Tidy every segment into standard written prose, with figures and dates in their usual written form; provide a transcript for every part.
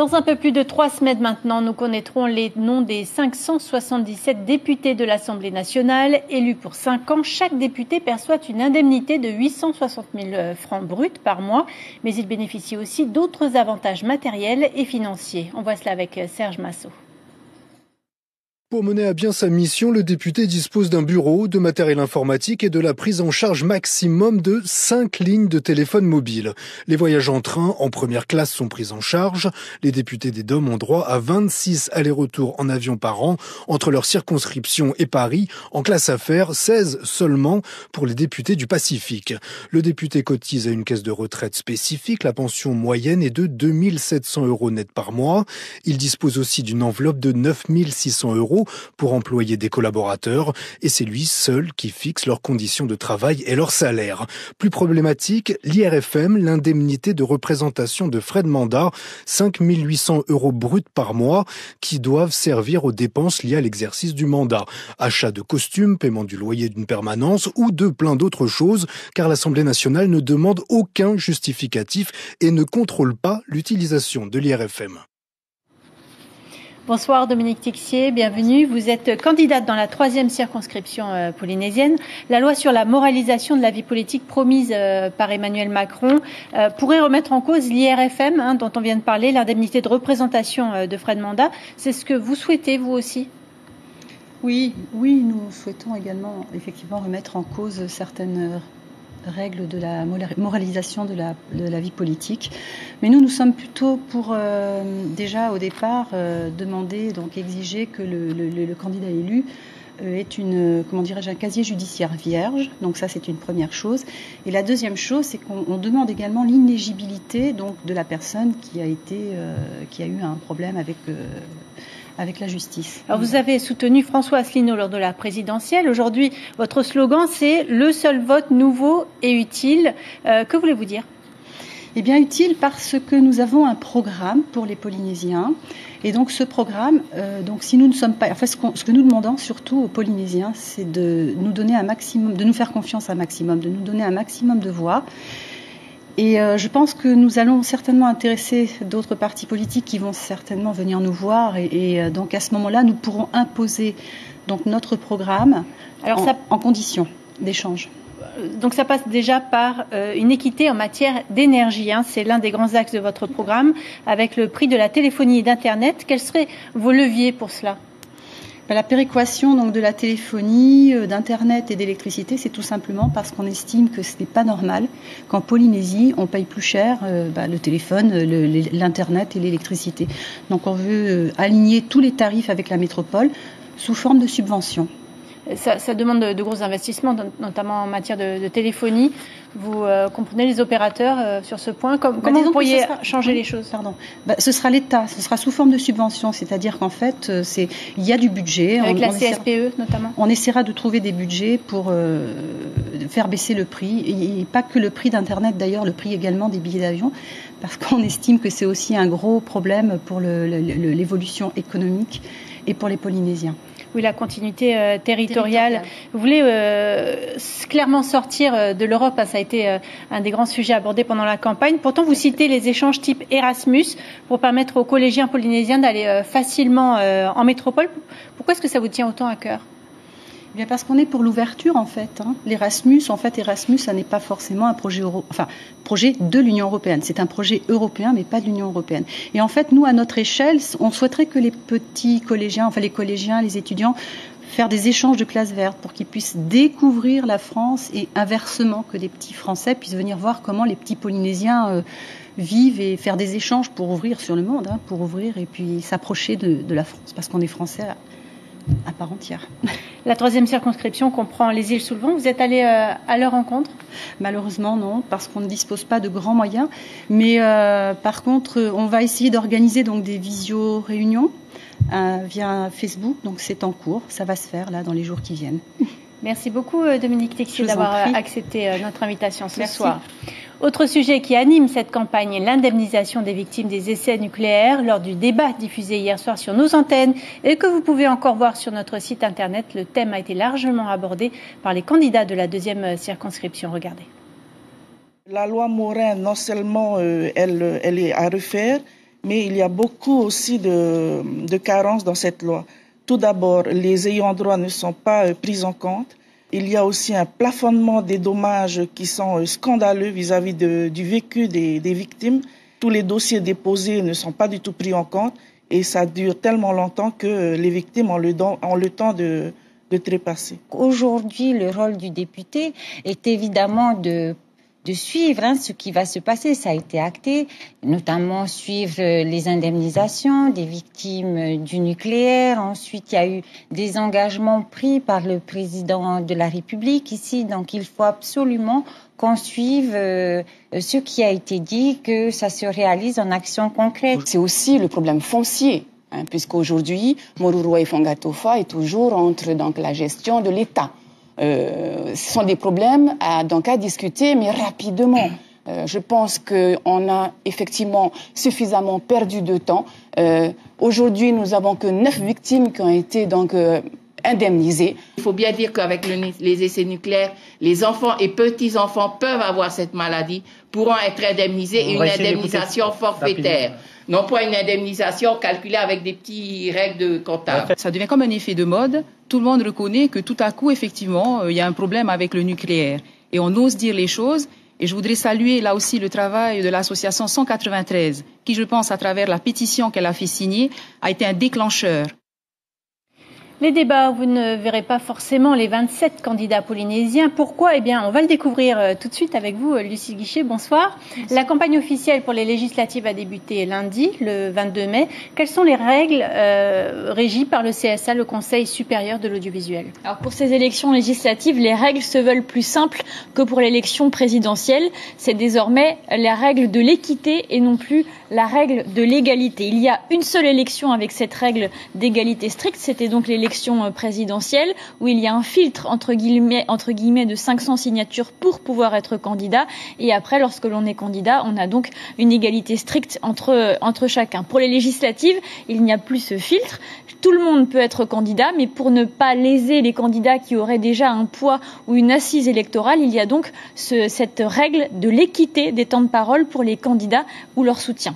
Dans un peu plus de 3 semaines maintenant, nous connaîtrons les noms des 577 députés de l'Assemblée nationale. Élus pour 5 ans, chaque député perçoit une indemnité de 860 000 francs bruts par mois, mais il bénéficie aussi d'autres avantages matériels et financiers. On voit cela avec Serge Massot. Pour mener à bien sa mission, le député dispose d'un bureau, de matériel informatique et de la prise en charge maximum de 5 lignes de téléphone mobile. Les voyages en train en première classe sont pris en charge. Les députés des DOM ont droit à 26 allers-retours en avion par an entre leur circonscription et Paris. En classe affaires, 16 seulement pour les députés du Pacifique. Le député cotise à une caisse de retraite spécifique. La pension moyenne est de 2 700 € net par mois. Il dispose aussi d'une enveloppe de 9 600 € pour employer des collaborateurs, et c'est lui seul qui fixe leurs conditions de travail et leur salaire. Plus problématique, l'IRFM, l'indemnité de représentation de frais de mandat, 5 800 € bruts par mois, qui doivent servir aux dépenses liées à l'exercice du mandat. Achat de costumes, paiement du loyer d'une permanence ou de plein d'autres choses, car l'Assemblée nationale ne demande aucun justificatif et ne contrôle pas l'utilisation de l'IRFM. Bonsoir Dominique Tixier, bienvenue. Vous êtes candidate dans la 3e circonscription polynésienne. La loi sur la moralisation de la vie politique promise par Emmanuel Macron pourrait remettre en cause l'IRFM, dont on vient de parler, l'indemnité de représentation de frais de mandat. C'est ce que vous souhaitez, vous aussi ? Oui, nous souhaitons également effectivement remettre en cause certaines règles de la moralisation de la vie politique. Mais nous sommes plutôt pour, déjà au départ, demander, donc exiger que le candidat élu ait un casier judiciaire vierge. Donc ça, c'est une première chose. Et la deuxième chose, c'est qu'on demande également l'inéligibilité donc de la personne qui a eu un problème avec la justice. Alors vous avez soutenu François Asselineau lors de la présidentielle. Aujourd'hui, votre slogan, c'est « Le seul vote nouveau et utile ». Que voulez-vous dire ? Eh bien, utile parce que nous avons un programme pour les Polynésiens. Et donc ce programme, si nous ne sommes pas... Enfin, ce que nous demandons surtout aux Polynésiens, c'est de nous donner un maximum, de nous faire confiance un maximum, de nous donner un maximum de voix. Et je pense que nous allons certainement intéresser d'autres partis politiques qui vont certainement venir nous voir. Et donc à ce moment-là, nous pourrons imposer donc notre programme en conditions d'échange. Donc ça passe déjà par une équité en matière d'énergie. C'est l'un des grands axes de votre programme, avec le prix de la téléphonie et d'Internet. Quels seraient vos leviers pour cela ? La péréquation donc de la téléphonie, d'Internet et d'électricité, c'est tout simplement parce qu'on estime que ce n'est pas normal qu'en Polynésie, on paye plus cher le téléphone, l'Internet et l'électricité. Donc on veut aligner tous les tarifs avec la métropole sous forme de subventions. Ça demande de gros investissements, notamment en matière de téléphonie. Vous comprenez les opérateurs sur ce point. Comment vous pourriez changer les choses ? Ce sera l'État, ce sera sous forme de subvention, c'est-à-dire qu'en fait, il y a du budget. Avec la CSPE notamment. On essaiera de trouver des budgets pour faire baisser le prix, et pas que le prix d'Internet d'ailleurs, le prix également des billets d'avion, parce qu'on estime que c'est aussi un gros problème pour l'évolution économique et pour les Polynésiens. Oui, la continuité territoriale. Vous voulez clairement sortir de l'Europe, ça a été un des grands sujets abordés pendant la campagne. Pourtant, vous citez les échanges type Erasmus pour permettre aux collégiens polynésiens d'aller facilement en métropole. Pourquoi est-ce que ça vous tient autant à cœur ? Eh bien parce qu'on est pour l'ouverture en fait. L'Erasmus, ça n'est pas forcément un projet projet de l'Union européenne. C'est un projet européen, mais pas de l'Union européenne. Et en fait, nous, à notre échelle, on souhaiterait que les petits collégiens, les collégiens, les étudiants, faire des échanges de classes vertes pour qu'ils puissent découvrir la France et inversement que des petits Français puissent venir voir comment les petits Polynésiens vivent et faire des échanges pour ouvrir sur le monde, pour ouvrir et puis s'approcher de la France parce qu'on est Français à part entière. La 3e circonscription comprend les îles sous le vent. Vous êtes allé à leur rencontre ? Malheureusement, non, parce qu'on ne dispose pas de grands moyens. Mais par contre, on va essayer d'organiser donc des visio-réunions via Facebook. Donc c'est en cours. Ça va se faire là dans les jours qui viennent. Merci beaucoup Dominique Tixier d'avoir accepté notre invitation ce soir. Autre sujet qui anime cette campagne, l'indemnisation des victimes des essais nucléaires lors du débat diffusé hier soir sur nos antennes et que vous pouvez encore voir sur notre site internet. Le thème a été largement abordé par les candidats de la 2e circonscription. Regardez. La loi Morin, non seulement elle est à refaire, mais il y a beaucoup aussi de carences dans cette loi. Tout d'abord, les ayants droit ne sont pas pris en compte. Il y a aussi un plafonnement des dommages qui sont scandaleux vis-à-vis du vécu des victimes. Tous les dossiers déposés ne sont pas du tout pris en compte et ça dure tellement longtemps que les victimes ont le temps de trépasser. Aujourd'hui, le rôle du député est évidemment de suivre ce qui va se passer. Ça a été acté, notamment suivre les indemnisations des victimes du nucléaire. Ensuite, il y a eu des engagements pris par le président de la République ici. Donc, il faut absolument qu'on suive ce qui a été dit, que ça se réalise en action concrète. C'est aussi le problème foncier. Puisqu'aujourd'hui, Moruro et Fangatofa est toujours entre la gestion de l'État. Ce sont des problèmes à discuter, mais rapidement. Je pense qu'on a effectivement suffisamment perdu de temps. Aujourd'hui, nous avons que 9 victimes qui ont été indemnisées. Il faut bien dire qu'avec les essais nucléaires, les enfants et petits-enfants peuvent avoir cette maladie, pourront être indemnisés et une indemnisation forfaitaire. Non pas une indemnisation calculée avec des petites règles de comptable. Ça devient comme un effet de mode. Tout le monde reconnaît que tout à coup, effectivement, il y a un problème avec le nucléaire. Et on ose dire les choses. Et je voudrais saluer là aussi le travail de l'association 193, qui, je pense, à travers la pétition qu'elle a fait signer, a été un déclencheur. Les débats, vous ne verrez pas forcément les 27 candidats polynésiens. Pourquoi ? Eh bien, on va le découvrir tout de suite avec vous, Lucie Guichet. Bonsoir. La campagne officielle pour les législatives a débuté lundi, le 22 mai. Quelles sont les règles régies par le CSA, le Conseil supérieur de l'audiovisuel ? Alors, pour ces élections législatives, les règles se veulent plus simples que pour l'élection présidentielle. C'est désormais la règle de l'équité et non plus la règle de l'égalité. Il y a une seule élection avec cette règle d'égalité stricte. C'était donc l'élection présidentielle où il y a un filtre entre guillemets de 500 signatures pour pouvoir être candidat, et après, lorsque l'on est candidat, on a donc une égalité stricte entre chacun. Pour les législatives, il n'y a plus ce filtre. Tout le monde peut être candidat, mais pour ne pas léser les candidats qui auraient déjà un poids ou une assise électorale, il y a donc cette règle de l'équité des temps de parole pour les candidats ou leur soutien.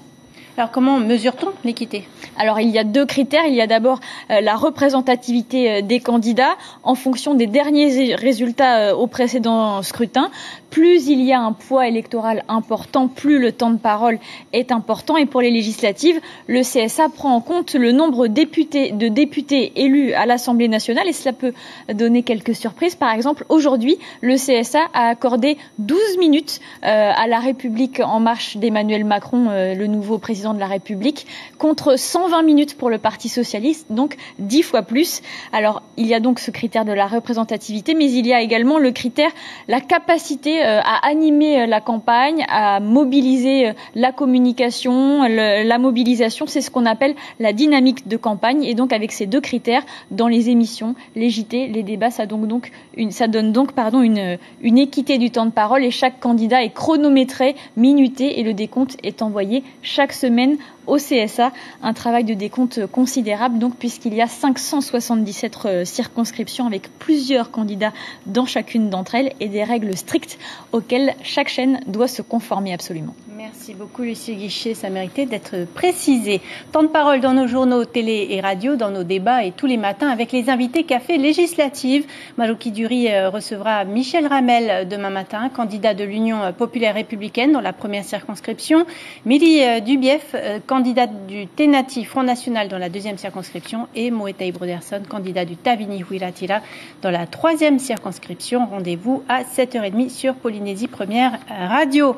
Alors, comment mesure-t-on l'équité ? Alors, il y a 2 critères. Il y a d'abord la représentativité des candidats en fonction des derniers résultats au précédent scrutin. Plus il y a un poids électoral important, plus le temps de parole est important. Et pour les législatives, le CSA prend en compte le nombre de députés élus à l'Assemblée nationale, et cela peut donner quelques surprises. Par exemple, aujourd'hui, le CSA a accordé 12 minutes à la République en marche d'Emmanuel Macron, le nouveau président de la République, contre 120 minutes pour le Parti socialiste, donc 10 fois plus. Alors, il y a donc ce critère de la représentativité, mais il y a également le critère, la capacité à animer la campagne, à mobiliser la communication, la mobilisation. C'est ce qu'on appelle la dynamique de campagne. Et donc, avec ces 2 critères, dans les émissions, les JT, les débats, ça donne donc une équité du temps de parole, et chaque candidat est chronométré, minuté, et le décompte est envoyé chaque semaine au CSA, un travail de décompte considérable, donc, puisqu'il y a 577 circonscriptions avec plusieurs candidats dans chacune d'entre elles et des règles strictes auxquelles chaque chaîne doit se conformer absolument. Merci beaucoup, Lucie Guichet, ça méritait d'être précisé. Temps de parole dans nos journaux télé et radio, dans nos débats et tous les matins avec les invités Café Législative. Malouki Dury recevra Michel Ramel demain matin, candidat de l'Union populaire républicaine dans la première circonscription. Mélie Dubief, candidate du Tenati Front National dans la deuxième circonscription, et Moetai Broderson, candidat du Tavini Huiratira dans la troisième circonscription. Rendez-vous à 7h30 sur Polynésie Première Radio.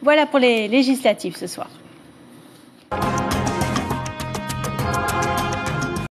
Voilà pour les législatives ce soir.